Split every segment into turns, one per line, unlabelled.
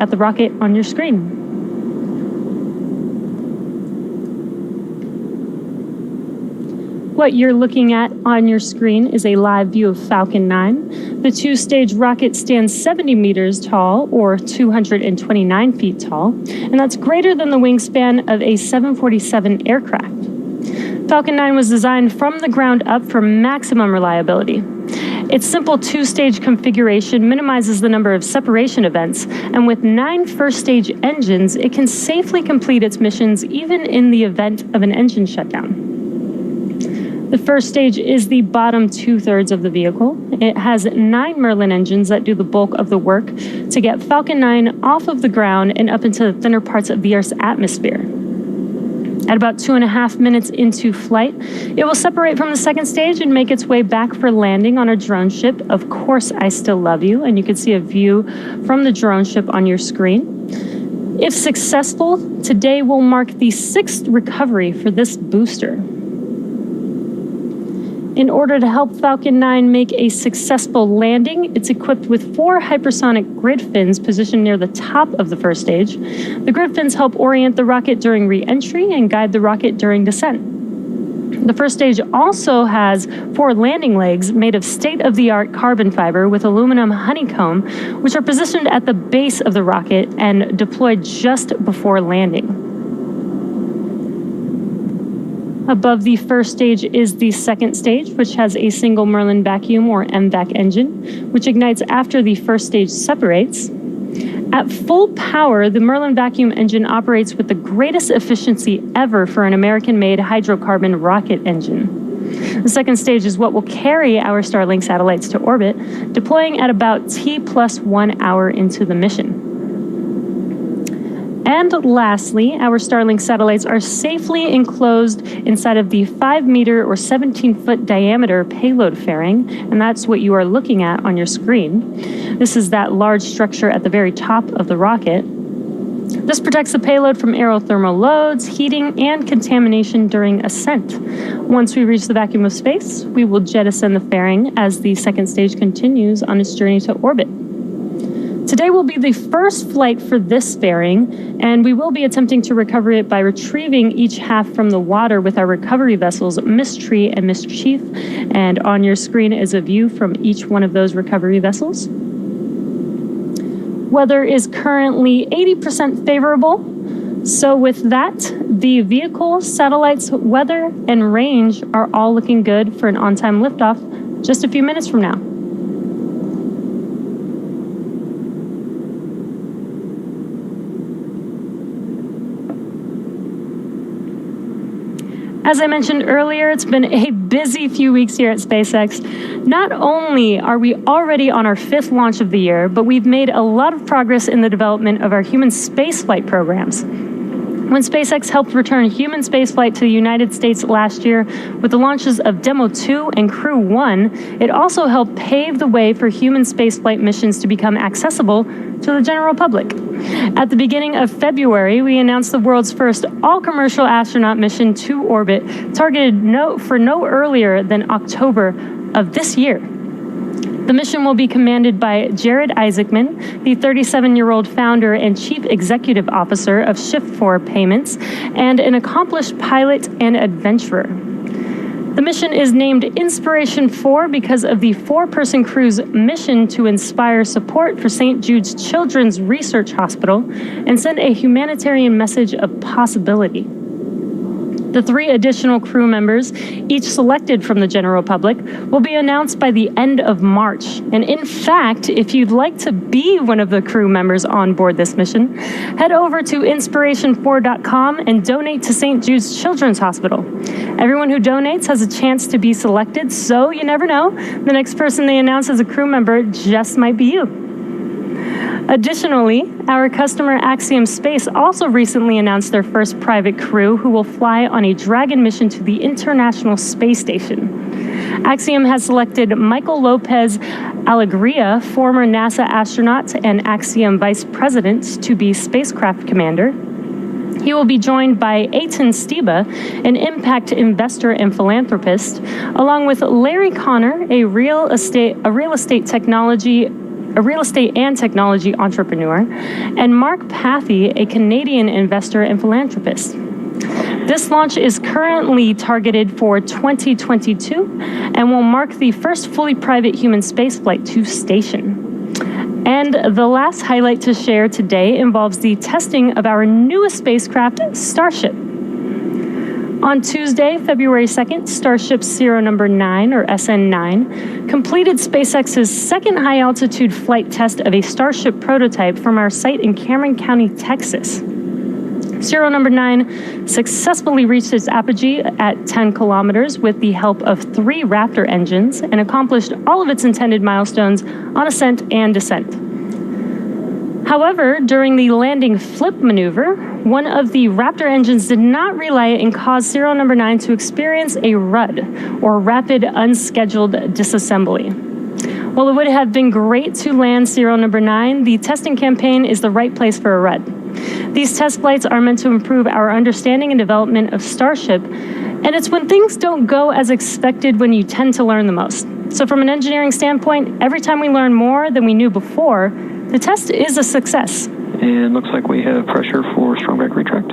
at the rocket on your screen. What you're looking at on your screen is a live view of Falcon 9. The two-stage rocket stands 70 meters tall, or 229 feet tall, and that's greater than the wingspan of a 747 aircraft. Falcon 9 was designed from the ground up for maximum reliability. Its simple two-stage configuration minimizes the number of separation events, and with 9 first-stage engines, it can safely complete its missions even in the event of an engine shutdown. The first stage is the bottom 2/3 of the vehicle. It has 9 Merlin engines that do the bulk of the work to get Falcon 9 off of the ground and up into the thinner parts of the Earth's atmosphere. At about 2.5 minutes into flight, it will separate from the second stage and make its way back for landing on a drone ship. Of course, I Still Love You, and you can see a view from the drone ship on your screen. If successful, today will mark the 6th recovery for this booster. In order to help Falcon 9 make a successful landing, it's equipped with 4 hypersonic grid fins positioned near the top of the first stage. The grid fins help orient the rocket during re-entry and guide the rocket during descent. The first stage also has 4 landing legs made of state-of-the-art carbon fiber with aluminum honeycomb, which are positioned at the base of the rocket and deployed just before landing. Above the first stage is the second stage, which has a single Merlin vacuum or MVAC engine, which ignites after the first stage separates. At full power, the Merlin vacuum engine operates with the greatest efficiency ever for an American-made hydrocarbon rocket engine. The second stage is what will carry our Starlink satellites to orbit, deploying at about T+1 hour into the mission. And lastly, our Starlink satellites are safely enclosed inside of the 5-meter or 17-foot diameter payload fairing, and that's what you are looking at on your screen. This is that large structure at the very top of the rocket. This protects the payload from aerothermal loads, heating, and contamination during ascent. Once we reach the vacuum of space, we will jettison the fairing as the second stage continues on its journey to orbit. Today will be the first flight for this fairing, and we will be attempting to recover it by retrieving each half from the water with our recovery vessels, Mystery and Mischief. And on your screen is a view from each one of those recovery vessels. Weather is currently 80% favorable. So with that, the vehicle, satellites, weather, and range are all looking good for an on-time liftoff just a few minutes from now. As I mentioned earlier, it's been a busy few weeks here at SpaceX. Not only are we already on our 5th launch of the year, but we've made a lot of progress in the development of our human spaceflight programs. When SpaceX helped return human spaceflight to the United States last year with the launches of Demo 2 and Crew 1, it also helped pave the way for human spaceflight missions to become accessible to the general public. At the beginning of February, we announced the world's first all-commercial astronaut mission to orbit, targeted for no earlier than October of this year. The mission will be commanded by Jared Isaacman, the 37-year-old founder and chief executive officer of Shift4 Payments, and an accomplished pilot and adventurer. The mission is named Inspiration 4 because of the 4-person crew's mission to inspire support for St. Jude's Children's Research Hospital and send a humanitarian message of possibility. The 3 additional crew members, each selected from the general public, will be announced by the end of March. And in fact, if you'd like to be one of the crew members on board this mission, head over to inspiration4.com and donate to St. Jude's Children's Hospital. Everyone who donates has a chance to be selected, so you never know. The next person they announce as a crew member just might be you. Additionally, our customer Axiom Space also recently announced their first private crew who will fly on a Dragon mission to the International Space Station. Axiom has selected Michael Lopez Alegria, former NASA astronaut and Axiom vice president, to be spacecraft commander. He will be joined by Eitan Stiba, an impact investor and philanthropist, along with Larry Connor, a real estate technology a real estate and technology entrepreneur, and Mark Pathy, a Canadian investor and philanthropist. This launch is currently targeted for 2022 and will mark the first fully private human spaceflight to station. And the last highlight to share today involves the testing of our newest spacecraft, Starship. On Tuesday, February 2nd, Starship Serial Number 9, or SN9, completed SpaceX's second high-altitude flight test of a Starship prototype from our site in Cameron County, Texas. Serial Number 9 successfully reached its apogee at 10 kilometers with the help of 3 Raptor engines and accomplished all of its intended milestones on ascent and descent. However, during the landing flip maneuver, one of the Raptor engines did not relight and caused Serial Number 9 to experience a RUD, or Rapid Unscheduled Disassembly. While it would have been great to land Serial Number 9, the testing campaign is the right place for a RUD. These test flights are meant to improve our understanding and development of Starship, and it's when things don't go as expected when you tend to learn the most. So from an engineering standpoint, every time we learn more than we knew before, the test is a success.
And looks like we have pressure for strong back retract.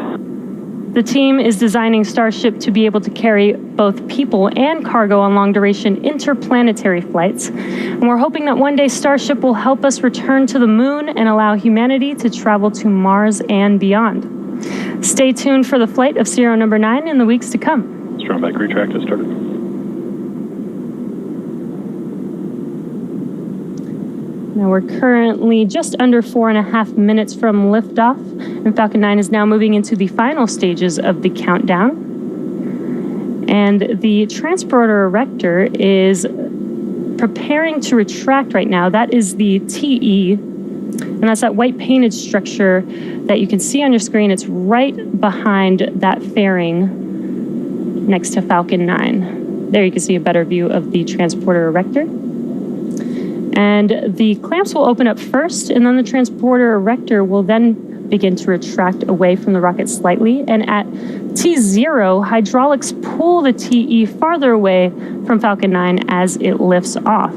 The team is designing Starship to be able to carry both people and cargo on long-duration interplanetary flights. And we're hoping that one day Starship will help us return to the moon and allow humanity to travel to Mars and beyond. Stay tuned for the flight of Serial Number 9 in the weeks to come.
Strong back retract has started.
Now we're currently just under 4.5 minutes from liftoff, and Falcon 9 is now moving into the final stages of the countdown. And the transporter erector is preparing to retract right now. That is the TE, and that's that white painted structure that you can see on your screen. It's right behind that fairing next to Falcon 9. There you can see a better view of the transporter erector. And the clamps will open up first, and then the transporter erector will then begin to retract away from the rocket slightly. And at T0, hydraulics pull the TE farther away from Falcon 9 as it lifts off.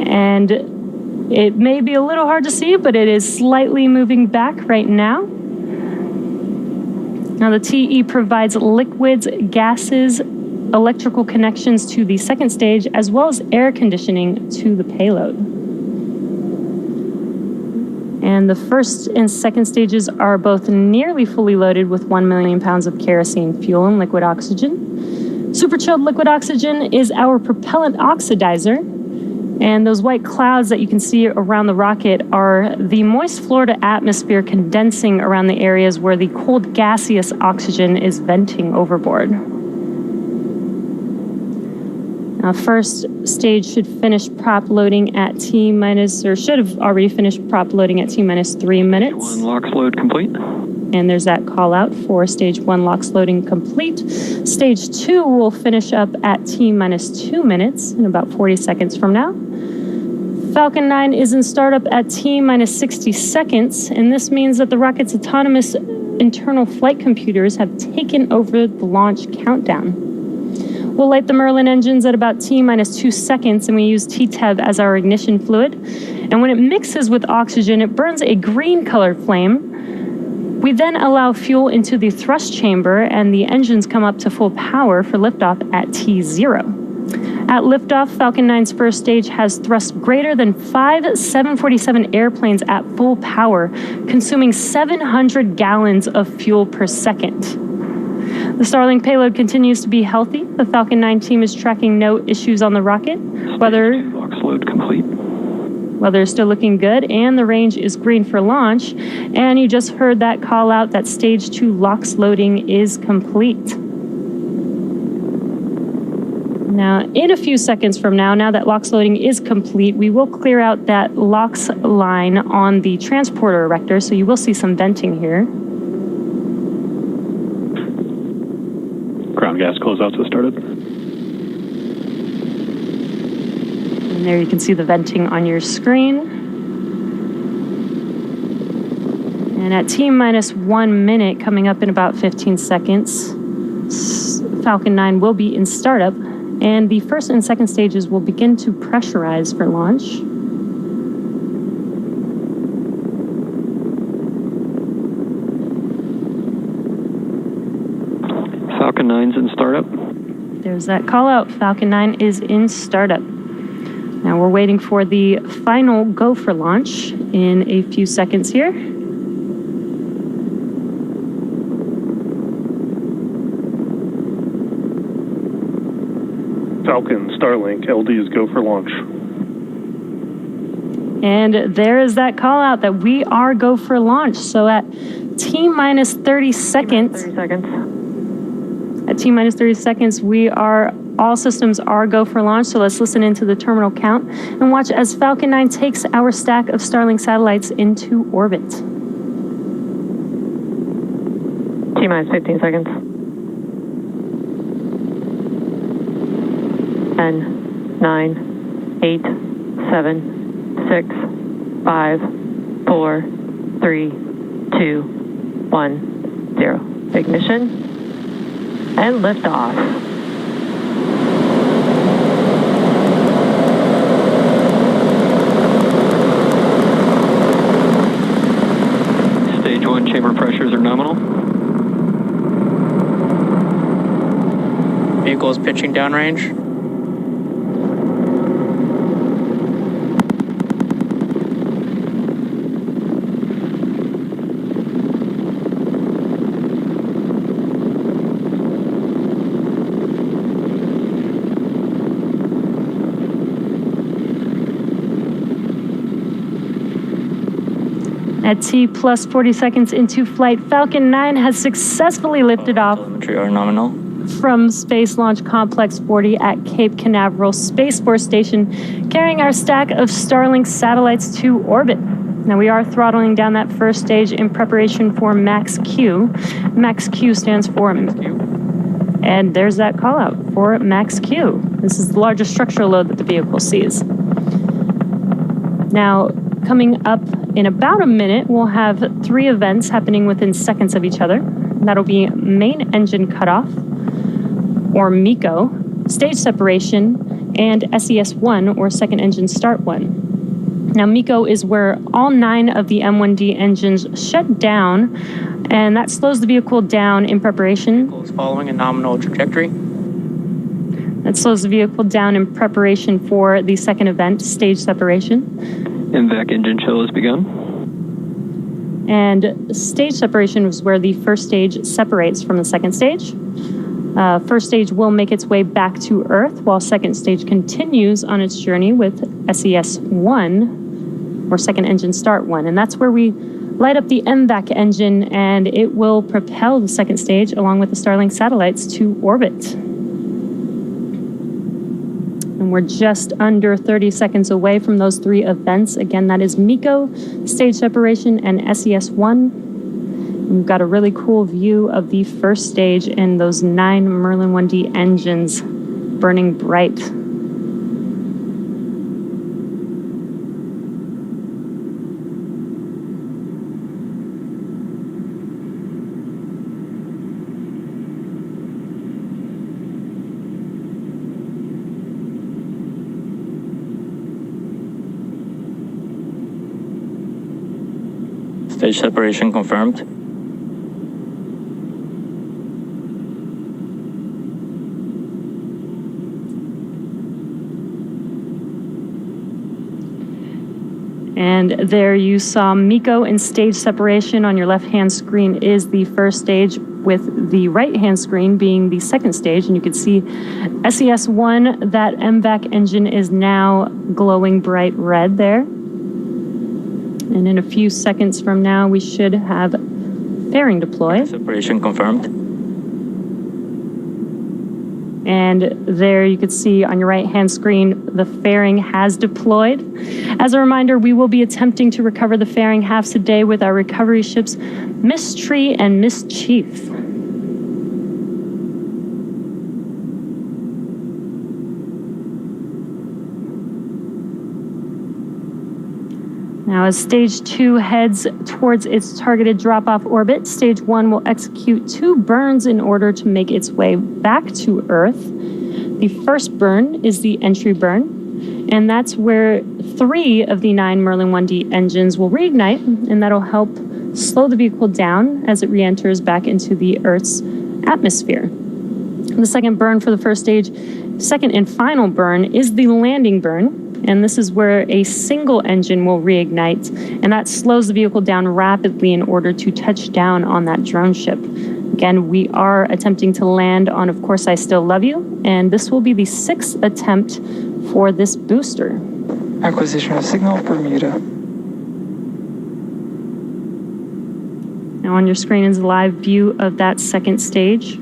And it may be a little hard to see, but it is slightly moving back right now. Now the TE provides liquids, gases, electrical connections to the second stage, as well as air conditioning to the payload. And the first and second stages are both nearly fully loaded with 1 million pounds of kerosene fuel and liquid oxygen. Super chilled liquid oxygen is our propellant oxidizer, and those white clouds that you can see around the rocket are the moist Florida atmosphere condensing around the areas where the cold gaseous oxygen is venting overboard. Now, first stage should finish prop loading at should have already finished prop loading at T-minus 3 minutes.
Stage 1 LOX load complete.
And there's that call out for Stage 1 LOX loading complete. Stage 2 will finish up at T-minus 2 minutes in about 40 seconds from now. Falcon 9 is in startup at T-minus 60 seconds, and this means that the rocket's autonomous internal flight computers have taken over the launch countdown. We'll light the Merlin engines at about T-minus 2 seconds, and we use TTEB as our ignition fluid. And when it mixes with oxygen, it burns a green-colored flame. We then allow fuel into the thrust chamber, and the engines come up to full power for liftoff at T0. At liftoff, Falcon 9's first stage has thrust greater than 5 747 airplanes at full power, consuming 700 gallons of fuel per second. The Starlink payload continues to be healthy. The Falcon 9 team is tracking no issues on the rocket.
LOX load complete.
Weather is still looking good, and the range is green for launch. And you just heard that call out that Stage 2 LOX loading is complete. Now, in a few seconds from now that LOX loading is complete, we will clear out that LOX line on the transporter erector, so you will see some venting here.
Ground gas closeouts have started.
And there you can see the venting on your screen. And at T-minus 1 minute, coming up in about 15 seconds, Falcon 9 will be in startup, and the first and second stages will begin to pressurize for launch.
9's in startup.
There's that call out. Falcon 9 is in startup. Now we're waiting for the final go for launch in a few seconds here.
Falcon, Starlink, LD is go for launch.
And there is that call out that we are go for launch. So at T minus 30 seconds, all systems are go for launch. So let's listen into the terminal count and watch as Falcon 9 takes our stack of Starlink satellites into orbit.
T minus 15 seconds. 10, 9, 8, 7, 6, 5, 4, 3, 2, 1, 0. Ignition and liftoff.
Stage 1 chamber pressures are nominal.
Vehicle is pitching downrange.
At T plus 40 seconds into flight, Falcon 9 has successfully lifted off
Telemetry are nominal.
from Space Launch Complex 40 at Cape Canaveral Space Force Station, carrying our stack of Starlink satellites to orbit. Now we are throttling down that first stage in preparation for Max Q. Max Q stands for, and there's that call out for Max Q. This is the largest structural load that the vehicle sees. Now, coming up in about a minute, we'll have 3 events happening within seconds of each other. That'll be main engine cutoff, or MECO, stage separation, and SES-1, or second engine start 1. Now, MECO is where all 9 of the M1D engines shut down, and that slows the vehicle down in preparation.
Vehicle is following a nominal trajectory.
That slows the vehicle down in preparation for the second event, stage separation.
MVAC engine chill has begun.
And stage separation is where the first stage separates from the second stage. First stage will make its way back to Earth, while second stage continues on its journey with SES-1, or second engine start 1. And that's where we light up the MVAC engine, and it will propel the second stage along with the Starlink satellites to orbit. And we're just under 30 seconds away from those 3 events. Again, that is MECO, stage separation, and SES-1. We've got a really cool view of the first stage and those 9 Merlin 1D engines burning bright.
Stage separation confirmed.
And there you saw MECO and stage separation. On your left-hand screen is the first stage, with the right-hand screen being the second stage. And you can see SES-1, that MVAC engine is now glowing bright red there. And in a few seconds from now, we should have fairing deployed.
Separation confirmed.
And there you can see on your right-hand screen, the fairing has deployed. As a reminder, we will be attempting to recover the fairing halves today with our recovery ships, Miss Tree and Miss Chief. Now, as stage 2 heads towards its targeted drop-off orbit, stage 1 will execute 2 burns in order to make its way back to Earth. The first burn is the entry burn, and that's where 3 of the 9 Merlin 1D engines will reignite, and that'll help slow the vehicle down as it re-enters back into the Earth's atmosphere. The second burn for the first stage, second and final burn, is the landing burn. And this is where a single engine will reignite, and that slows the vehicle down rapidly in order to touch down on that drone ship. Again, we are attempting to land on Of Course I Still Love You, and this will be the 6th attempt for this booster.
Acquisition of signal, Bermuda.
Now on your screen is a live view of that second stage.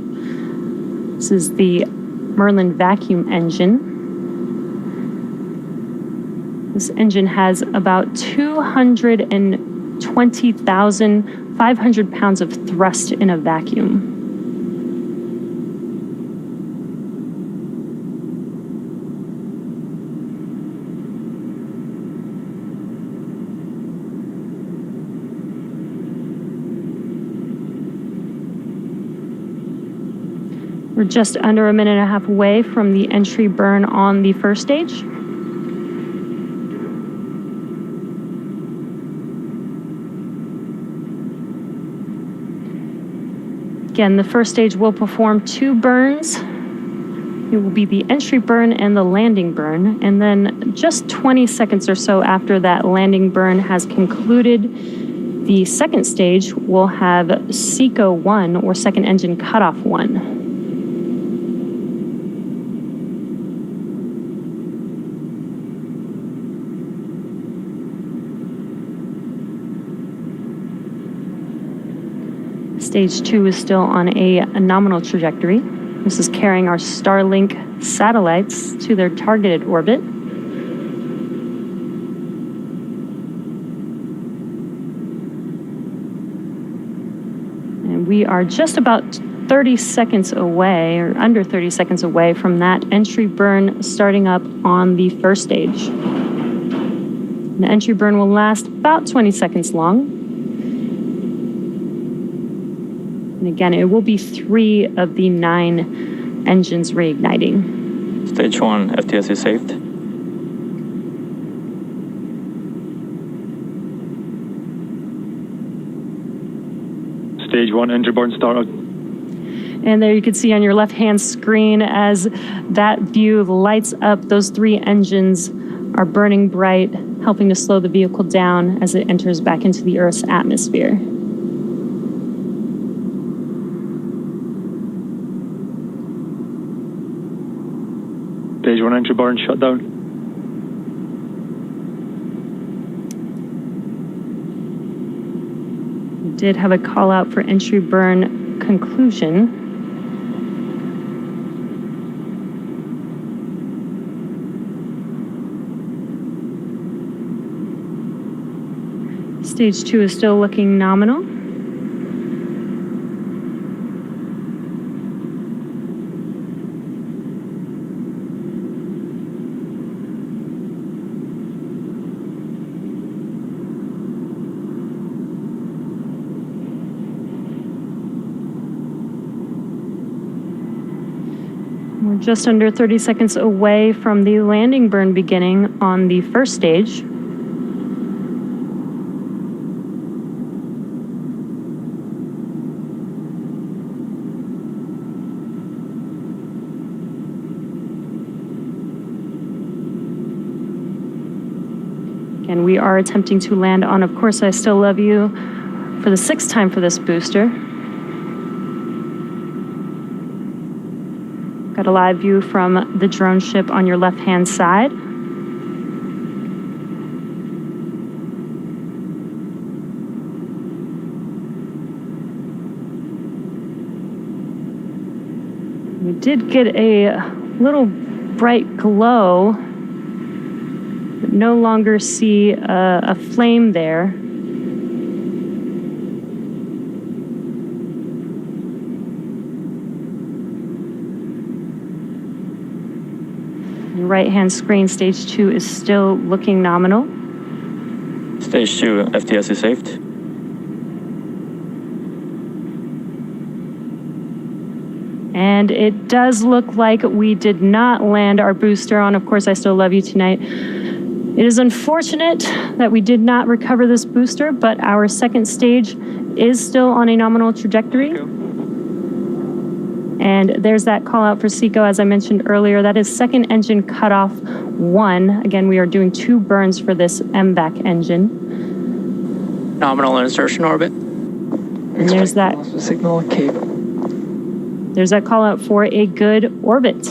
This is the Merlin vacuum engine. This engine has about 220,500 pounds of thrust in a vacuum. We're just under a minute and a half away from the entry burn on the first stage. Again, the first stage will perform 2 burns. It will be the entry burn and the landing burn. And then just 20 seconds or so after that landing burn has concluded, the second stage will have SECO 1, or second engine cutoff 1. Stage 2 is still on a nominal trajectory. This is carrying our Starlink satellites to their targeted orbit. And we are just about 30 seconds away, or under 30 seconds away, from that entry burn starting up on the first stage. The entry burn will last about 20 seconds long. And again, it will be 3 of the 9 engines reigniting.
Stage 1, FTS saved.
Stage 1, engine burn started.
And there you can see on your left-hand screen as that view lights up, those 3 engines are burning bright, helping to slow the vehicle down as it enters back into the Earth's atmosphere.
Stage 1, engine burn shut down.
We did have a call out for entry burn conclusion. Stage 2 is still looking nominal. We're just under 30 seconds away from the landing burn beginning on the first stage. Again, we are attempting to land on Of Course I Still Love You for the 6th time for this booster. Got a live view from the drone ship on your left-hand side. We did get a little bright glow, but no longer see a flame there. Your right-hand screen, stage 2 is still looking nominal.
Stage 2, FTS saved.
And it does look like we did not land our booster on Of Course I Still Love You tonight. It is unfortunate that we did not recover this booster, but our second stage is still on a nominal trajectory. And there's that call out for SECO, as I mentioned earlier. That is second engine cutoff 1. Again, we are doing 2 burns for this MVAC engine.
Nominal insertion orbit.
And there's
Expect
that.
loss of signal at Cape.
There's that call out for a good orbit.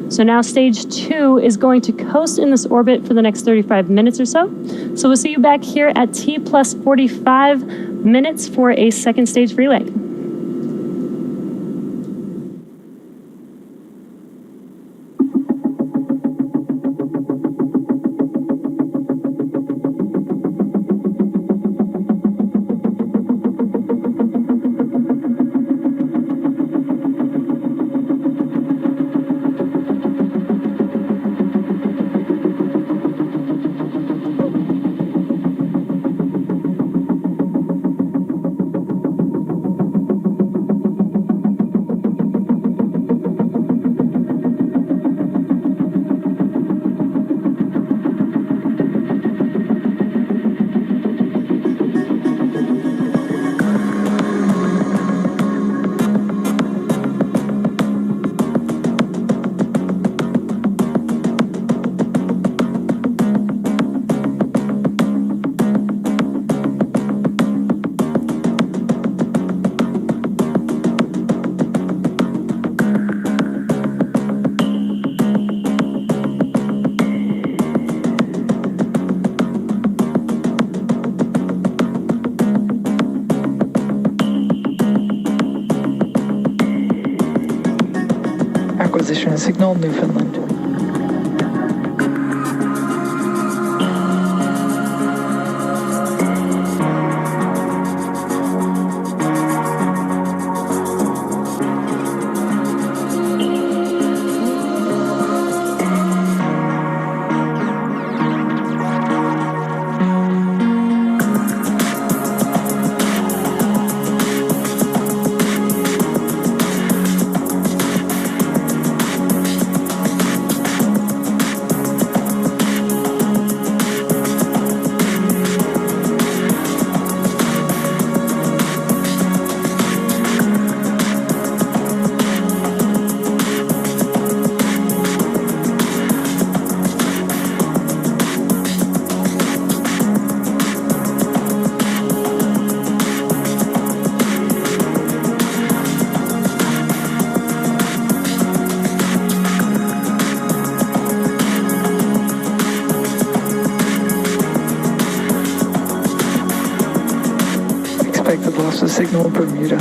So now stage 2 is going to coast in this orbit for the next 35 minutes or so. So we'll see you back here at T plus 45 minutes for a second stage relay.
Acquisition of signal, Newfoundland. Expected loss of signal, Bermuda.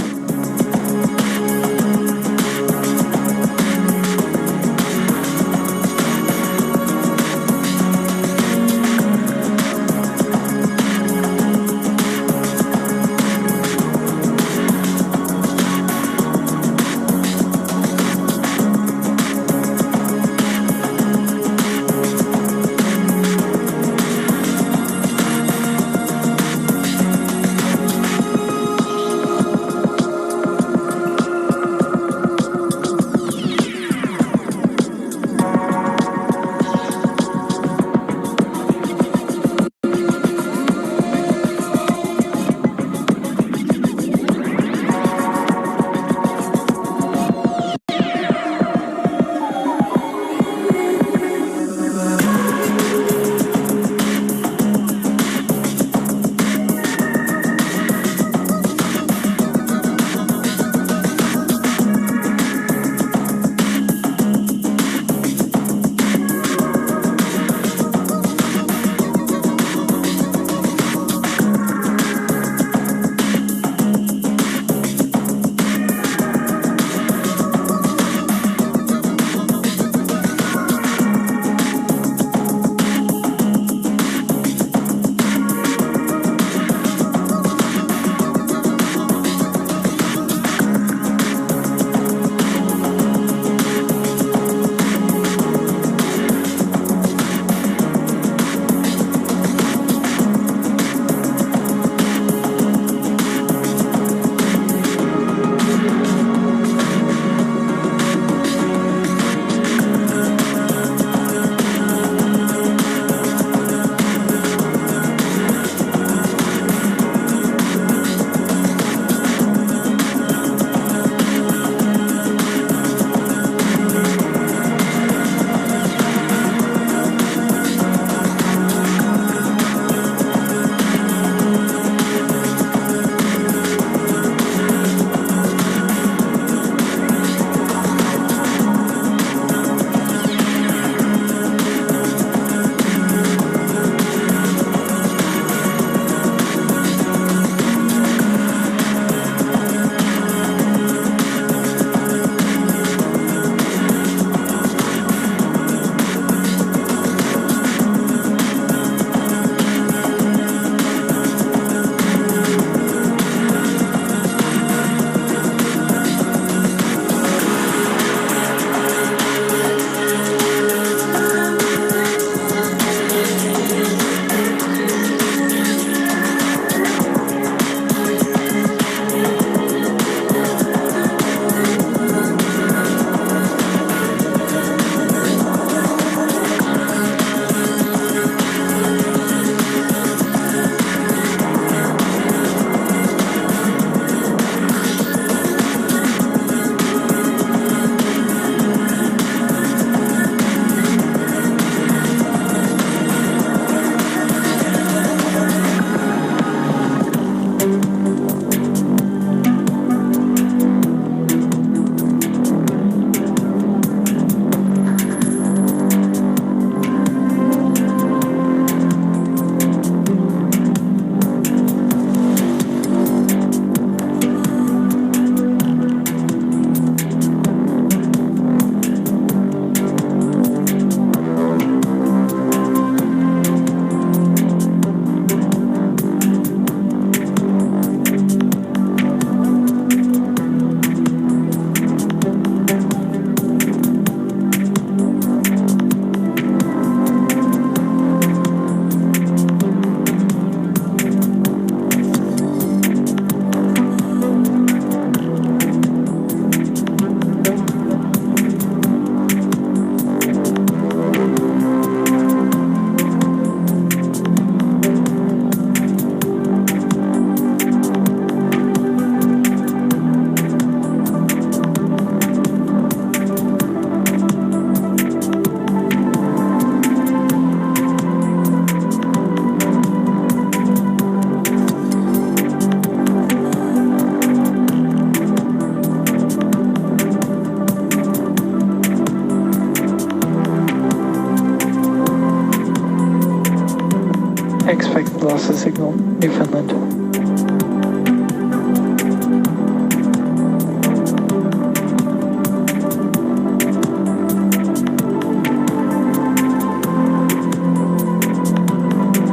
signal, Newfoundland.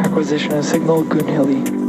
Acquisition of signal, Goonhilly.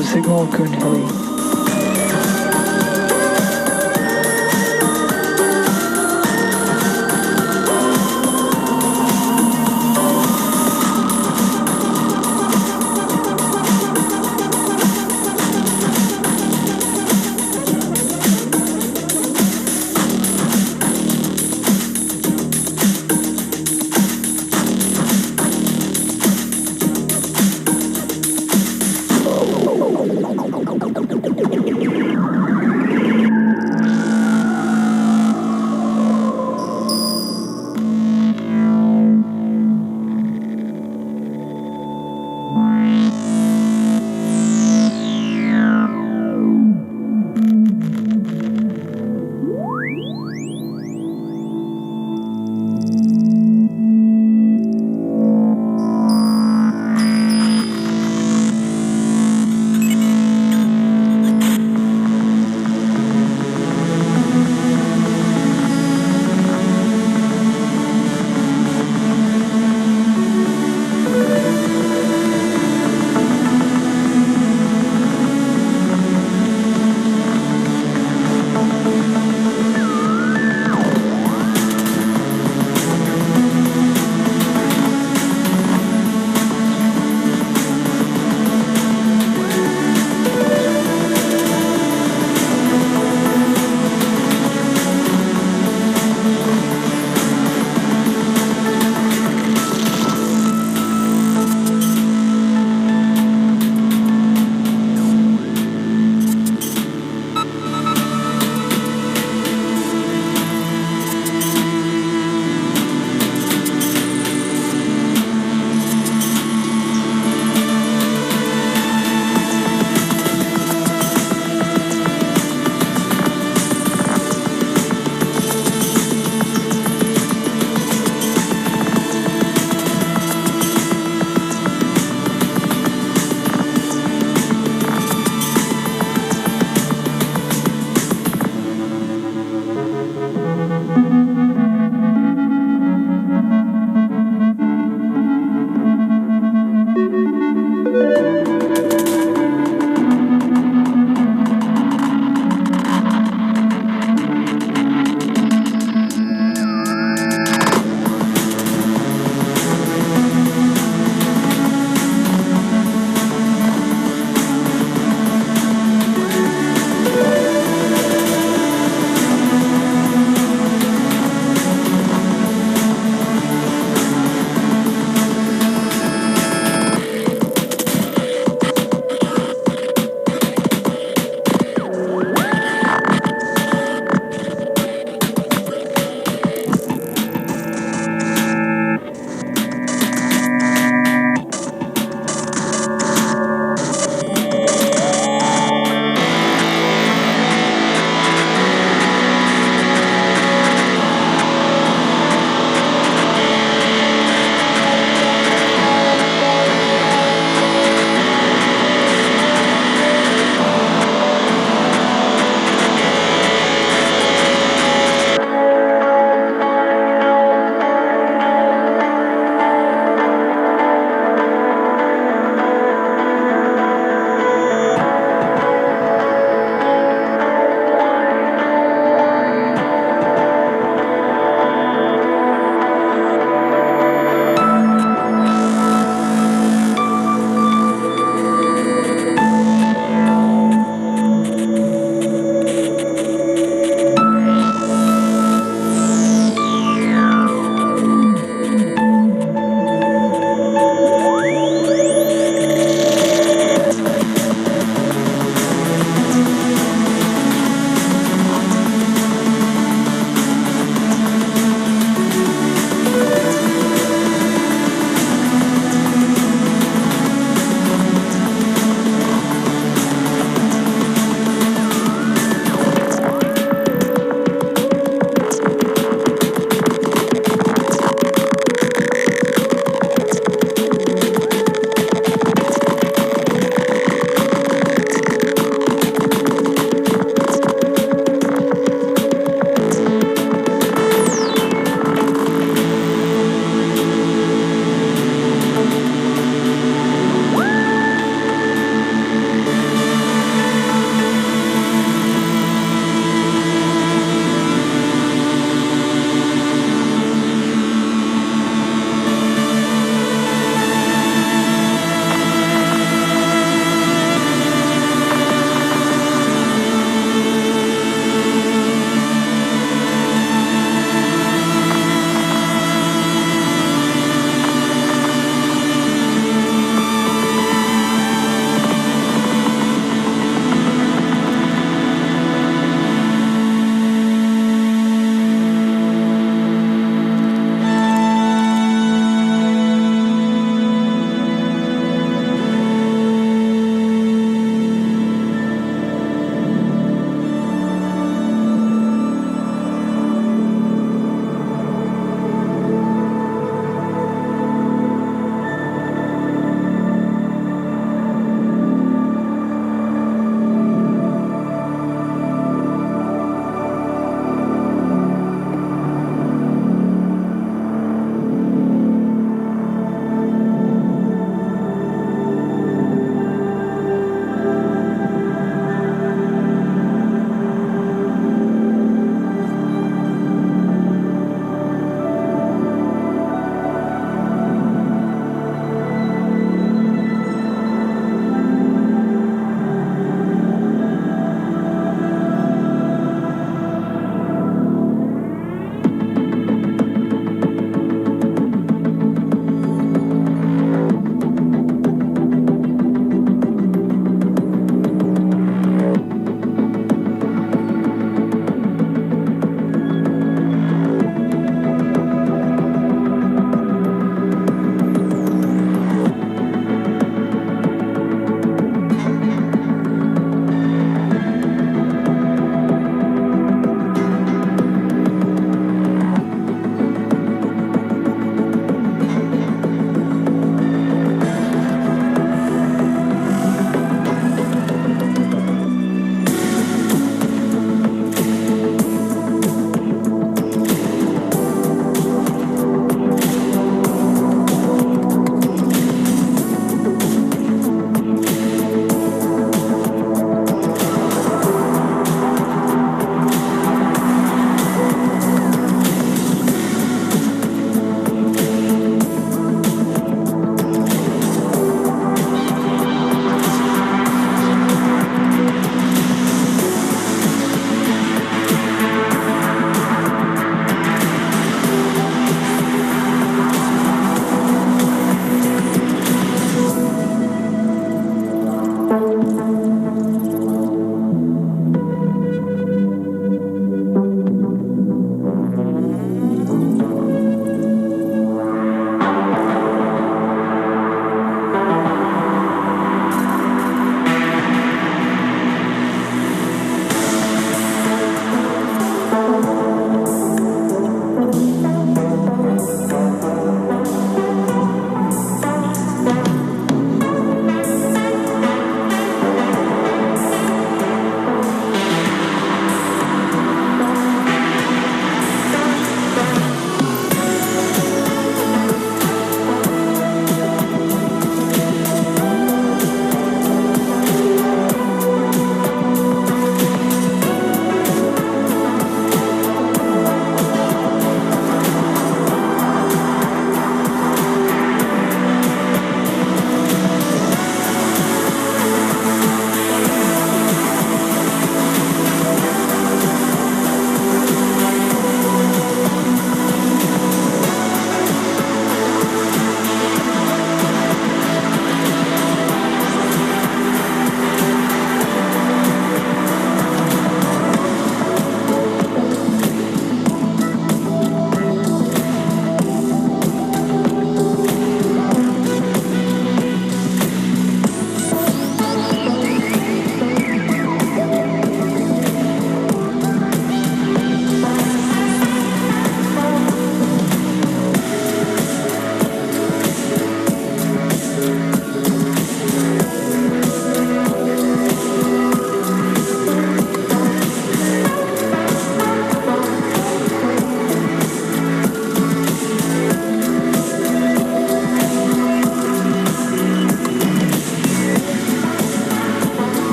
of signal Goonhilly.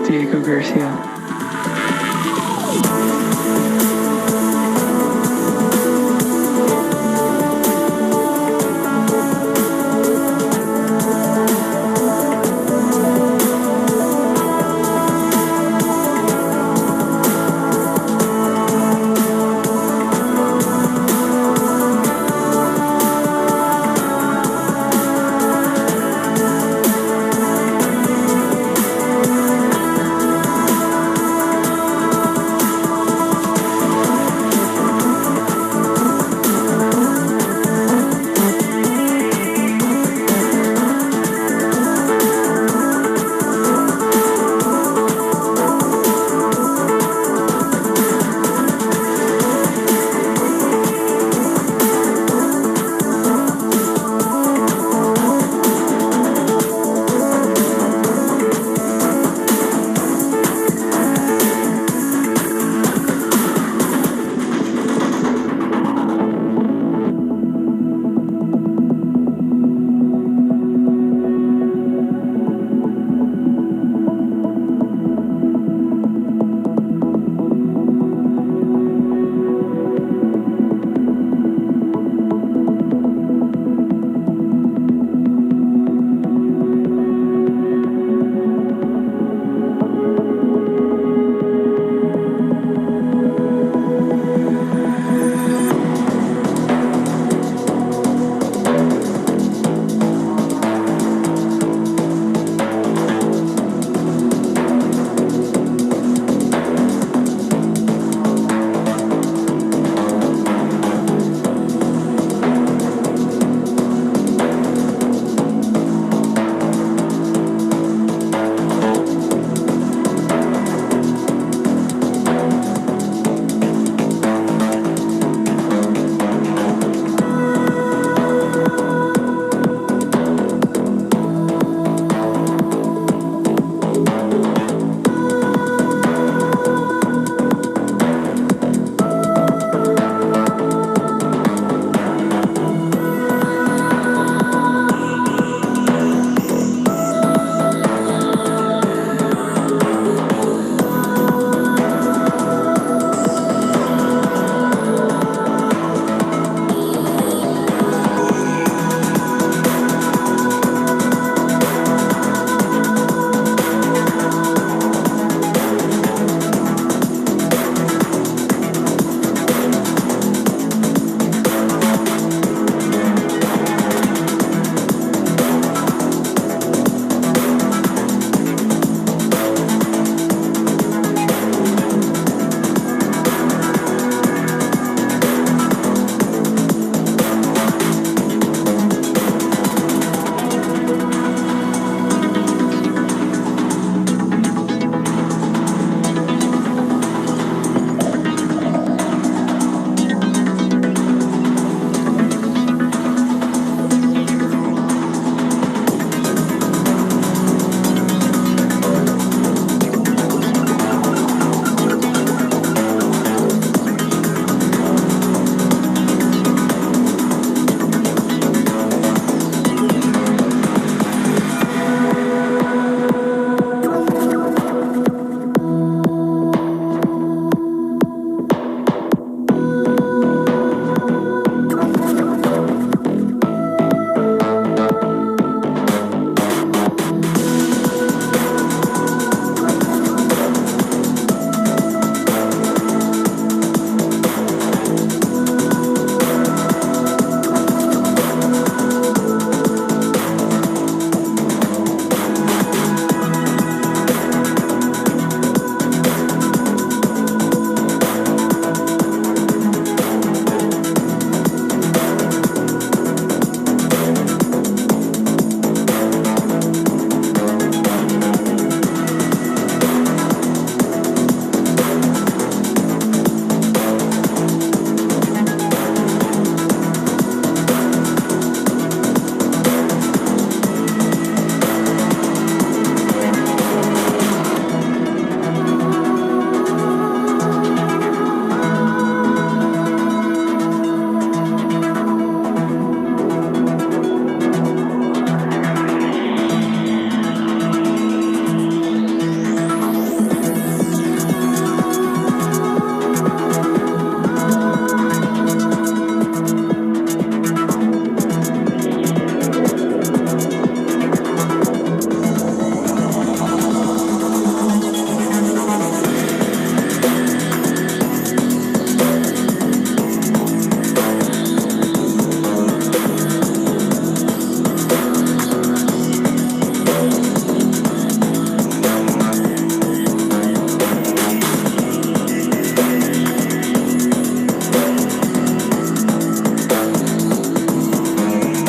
Diego Garcia.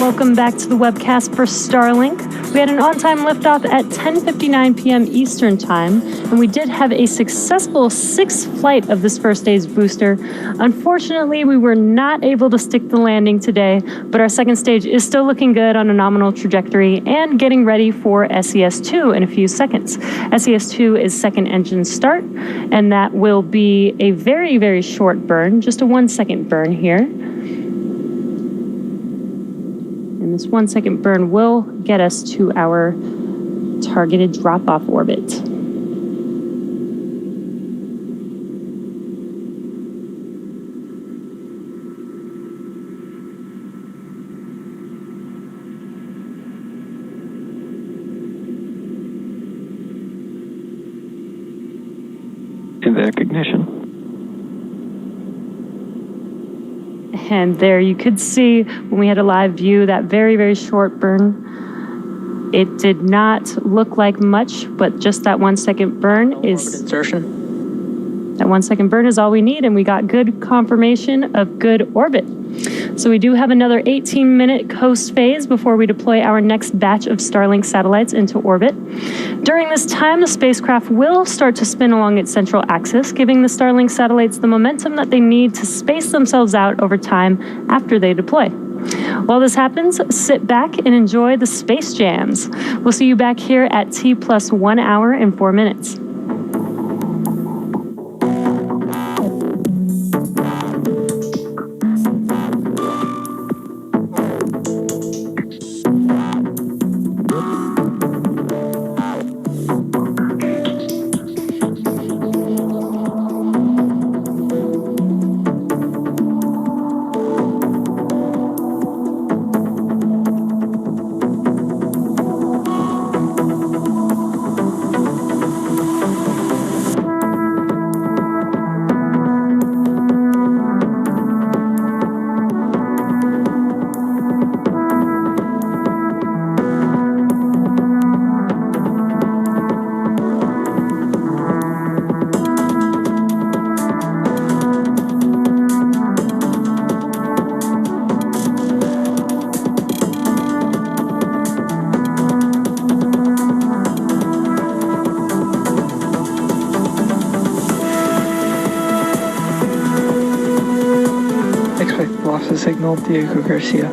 welcome back to the webcast for Starlink. We had an on-time liftoff at 10:59 p.m. Eastern Time, and we did have a successful sixth flight of this first day's booster. Unfortunately, we were not able to stick the landing today, but our second stage is still looking good on a nominal trajectory and getting ready for SES-2 in a few seconds. SES-2 is second engine start, and that will be a very, very short burn, just a 1-second burn here. And this 1-second burn will get us to our targeted drop-off orbit.
Evac ignition.
And there you could see when we had a live view that very, very short burn. It did not look like much, but just that 1-second burn is
Insertion.
that 1-second burn is all we need, and we got good confirmation of good orbit. So we do have another 18-minute coast phase before we deploy our next batch of Starlink satellites into orbit. During this time, the spacecraft will start to spin along its central axis, giving the Starlink satellites the momentum that they need to space themselves out over time after they deploy. While this happens, sit back and enjoy the space jams. We'll see you back here at T+1 hour and 4 minutes.
Expect loss of signal, Diego Garcia.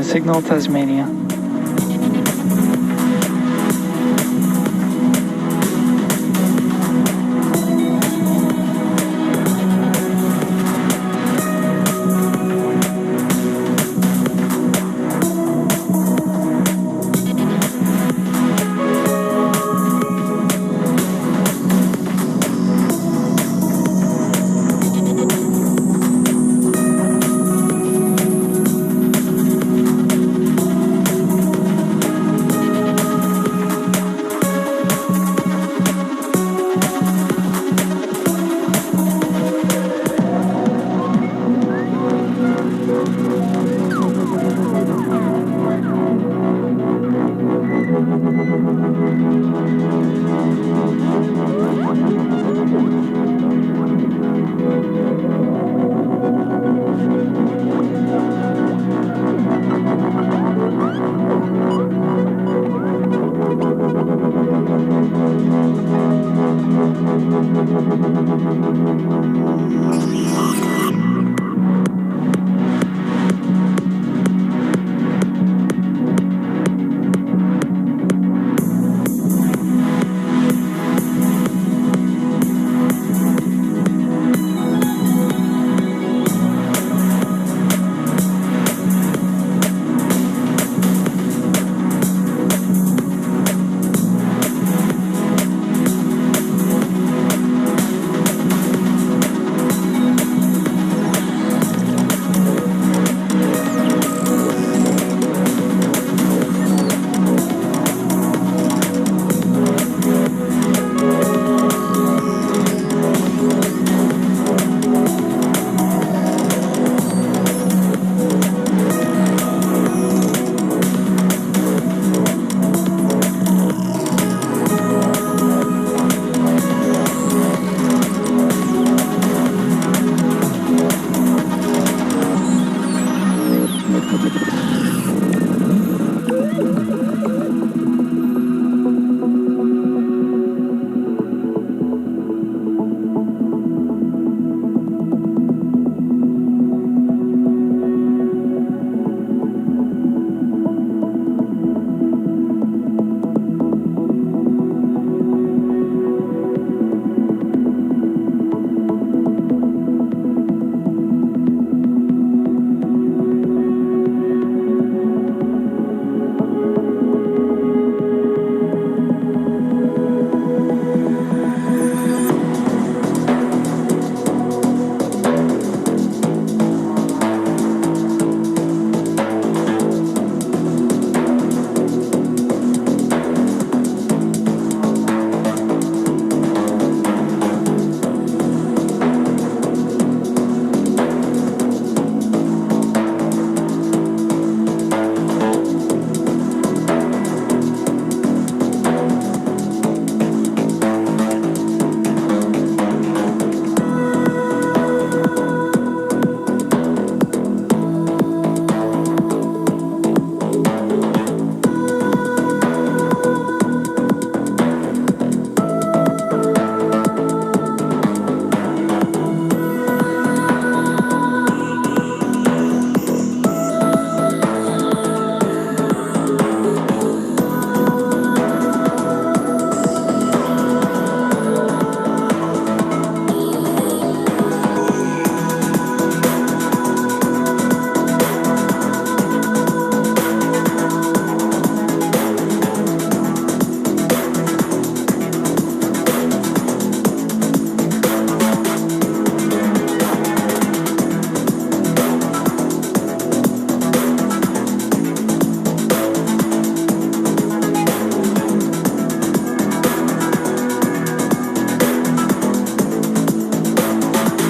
Signal Tasmania.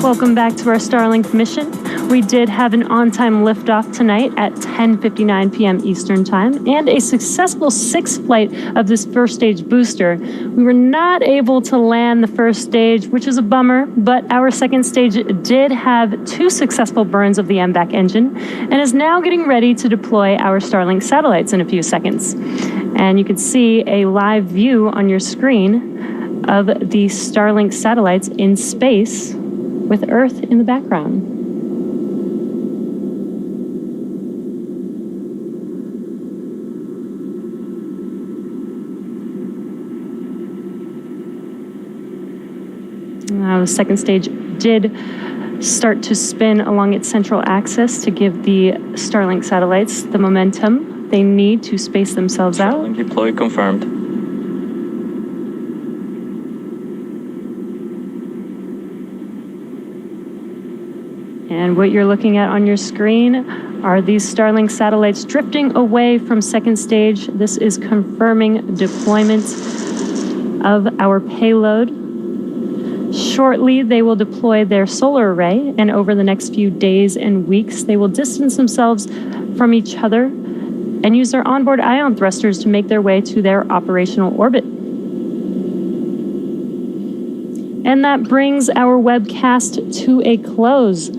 Welcome back to our Starlink mission. We did have an on-time liftoff tonight at 10:59 p.m. Eastern Time and a successful sixth flight of this first stage booster. We were not able to land the first stage, which is a bummer, but our second stage did have 2 successful burns of the MVAC engine and is now getting ready to deploy our Starlink satellites in a few seconds. And you can see a live view on your screen of the Starlink satellites in space with Earth in the background. The second stage did start to spin along its central axis to give the Starlink satellites the momentum they need to space themselves out.
Starlink deploy confirmed.
And what you're looking at on your screen are these Starlink satellites drifting away from second stage. This is confirming deployment of our payload. Shortly, they will deploy their solar array, and over the next few days and weeks, they will distance themselves from each other and use their onboard ion thrusters to make their way to their operational orbit. And that brings our webcast to a close.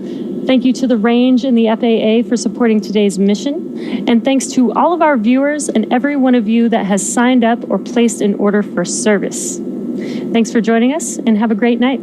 Thank you to the Range and the FAA for supporting today's mission. And thanks to all of our viewers and every one of you that has signed up or placed an order for service. Thanks for joining us and have a great night.